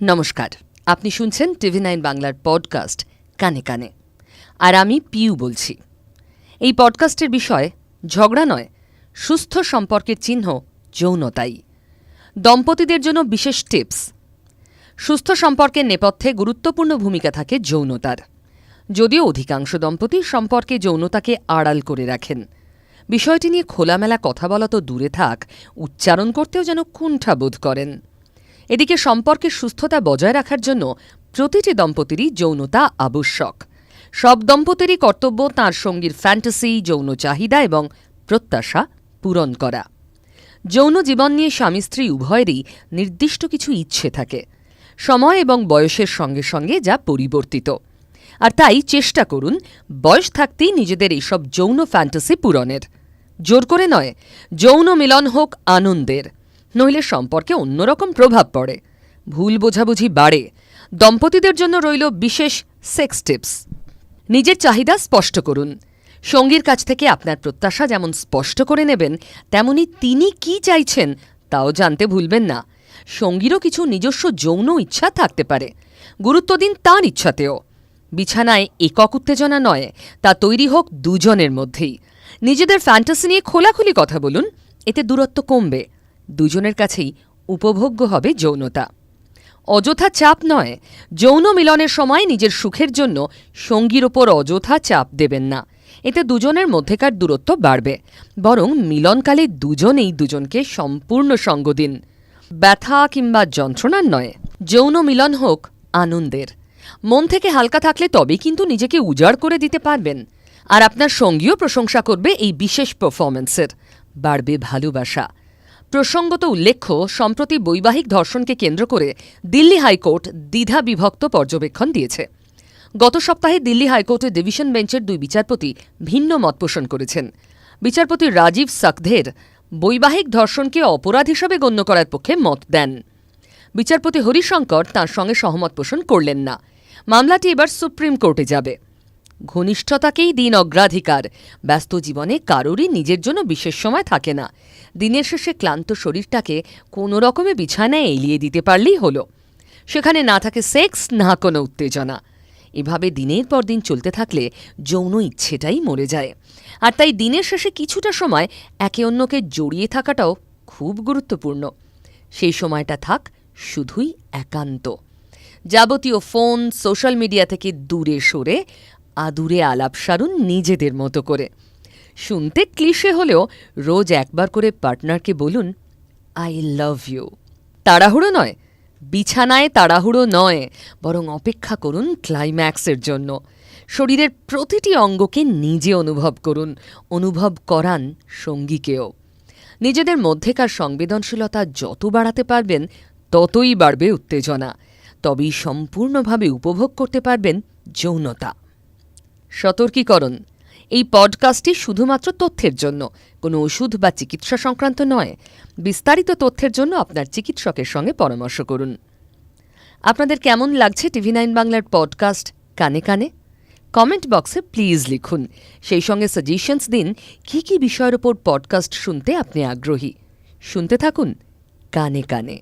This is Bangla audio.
নমস্কার, আপনি শুনছেন TV9 বাংলার পডকাস্ট কানে কানে। আর আমি পিউ বলছি। এই পডকাস্টের বিষয় ঝগড়া নয়, সুস্থ সম্পর্কের চিহ্ন যৌনতাই। দম্পতিদের জন্য বিশেষ টিপস। সুস্থ সম্পর্কের নেপথ্যে গুরুত্বপূর্ণ ভূমিকা থাকে যৌনতার। যদিও অধিকাংশ দম্পতি সম্পর্কে যৌনতাকে আড়াল করে রাখেন। বিষয়টি নিয়ে খোলামেলা কথা বলা তো দূরে থাক, উচ্চারণ করতেও যেন কুণ্ঠা বোধ করেন। এদিকে সম্পর্কের সুস্থতা বজায় রাখার জন্য প্রতিটি দম্পতিরই যৌনতা আবশ্যক। সব দম্পতিরই কর্তব্য তাঁর সঙ্গীর ফ্যান্টাসি, যৌন চাহিদা এবং প্রত্যাশা পূরণ করা। যৌন জীবন নিয়ে স্বামী স্ত্রী উভয়েরই নির্দিষ্ট কিছু ইচ্ছে থাকে, সময় এবং বয়সের সঙ্গে সঙ্গে যা পরিবর্তিত। আর তাই চেষ্টা করুন বয়স থাকতেই নিজেদের এইসব যৌন ফ্যান্টাসি পূরণের। জোর করে নয়, যৌন মিলন হোক আনন্দের, নইলে সম্পর্কে অন্যরকম প্রভাব পড়ে, ভুল বোঝাবুঝি বাড়ে। দম্পতিদের জন্য রইল বিশেষ সেক্স টিপস। নিজের চাহিদা স্পষ্ট করুন। সঙ্গীর কাছ থেকে আপনার প্রত্যাশা যেমন স্পষ্ট করে নেবেন, তেমনি তিনি কি চাইছেন তাও জানতে ভুলবেন না। সঙ্গীরও কিছু নিজস্ব যৌন ইচ্ছা থাকতে পারে, গুরুত্ব দিন তাঁর ইচ্ছাতেও। বিছানায় একক উত্তেজনা নয়, তা তৈরি হোক দুজনের মধ্যেই। নিজেদের ফ্যান্টাসি নিয়ে খোলাখুলি কথা বলুন, এতে দূরত্ব কমবে, দুজনের কাছেই উপভোগ্য হবে যৌনতা। অযথা চাপ নয়, যৌন মিলনের সময় নিজের সুখের জন্য সঙ্গীর ওপর অযথা চাপ দেবেন না, এতে দুজনের মধ্যেকার দূরত্ব বাড়বে। বরং মিলনকালে দুজনেই দুজনকে সম্পূর্ণ সঙ্গ দিন, ব্যথা কিংবা যন্ত্রণার নয়। যৌন মিলন হোক আনন্দের। মন থেকে হালকা থাকলে তবেই কিন্তু নিজেকে উজাড় করে দিতে পারবেন। আর আপনার সঙ্গীও প্রশংসা করবে এই বিশেষ পারফরম্যান্সের। বাড়বে ভালোবাসা। প্রসঙ্গত উল্লেখ্য, সম্প্রতি বৈবাহিক ধর্ষণকে কেন্দ্র করে দিল্লি হাইকোর্ট দ্বিধা বিভক্ত পর্যবেক্ষণ দিয়েছে। গত সপ্তাহে দিল্লি হাইকোর্টের ডিভিশন বেঞ্চের দুই বিচারপতি ভিন্ন মত পোষণ করেছেন। বিচারপতি রাজীব সাকধের বৈবাহিক ধর্ষণকে অপরাধ হিসাবে গণ্য করার পক্ষে মত দেন। বিচারপতি হরিশঙ্কর তাঁর সঙ্গে সহমত পোষণ করলেন না। মামলাটি এবার সুপ্রিম কোর্টে যাবে। ঘনিষ্ঠতাকেই দিন অগ্রাধিকার। ব্যস্ত জীবনে কারোরই নিজের জন্য বিশেষ সময় থাকে না। দিনের শেষে ক্লান্ত শরীরটাকে কোনো রকমে বিছানায় এলিয়ে দিতে পারলেই হলো। সেখানে না থাকে সেক্স, না কোনো উত্তেজনা। এভাবে দিনের পর দিন চলতে থাকলে যৌন ইচ্ছেটাই মরে যায়। আর তাই দিনের শেষে কিছুটা সময় একে অন্যকে জড়িয়ে থাকাটাও খুব গুরুত্বপূর্ণ। সেই সময়টা থাক শুধুই একান্ত। যাবতীয় ফোন, সোশ্যাল মিডিয়া থেকে দূরে সরে আদুরে আলাপ সারুন নিজেদের মতো করে। শুনতে ক্লিশে হলেও রোজ একবার করে পার্টনারকে বলুন, আই লাভ ইউ। তাড়াহুড়ো নয়, বিছানায় তাড়াহুড়ো নয়, বরং অপেক্ষা করুন ক্লাইম্যাক্সের জন্য। শরীরের প্রতিটি অঙ্গকে নিজে অনুভব করুন, অনুভব করান সঙ্গীকেও। নিজেদের মধ্যেকার সংবেদনশীলতা যত বাড়াতে পারবেন, ততই বাড়বে উত্তেজনা। তবেই সম্পূর্ণভাবে উপভোগ করতে পারবেন যৌনতা। সতর্কীকরণ: এই পডকাস্টটি শুধুমাত্র তথ্যের জন্য, কোনো ওষুধ বা চিকিৎসা সংক্রান্ত নয়। বিস্তারিত তথ্যের জন্য আপনার চিকিৎসকের সঙ্গে পরামর্শ করুন। আপনাদের কেমন লাগছে TV9 বাংলার পডকাস্ট কানে কানে? কমেন্ট বক্সে প্লিজ লিখুন। সেই সঙ্গে সাজেশনস দিন কী কী বিষয়ের ওপর পডকাস্ট শুনতে আপনি আগ্রহী। শুনতে থাকুন কানে কানে।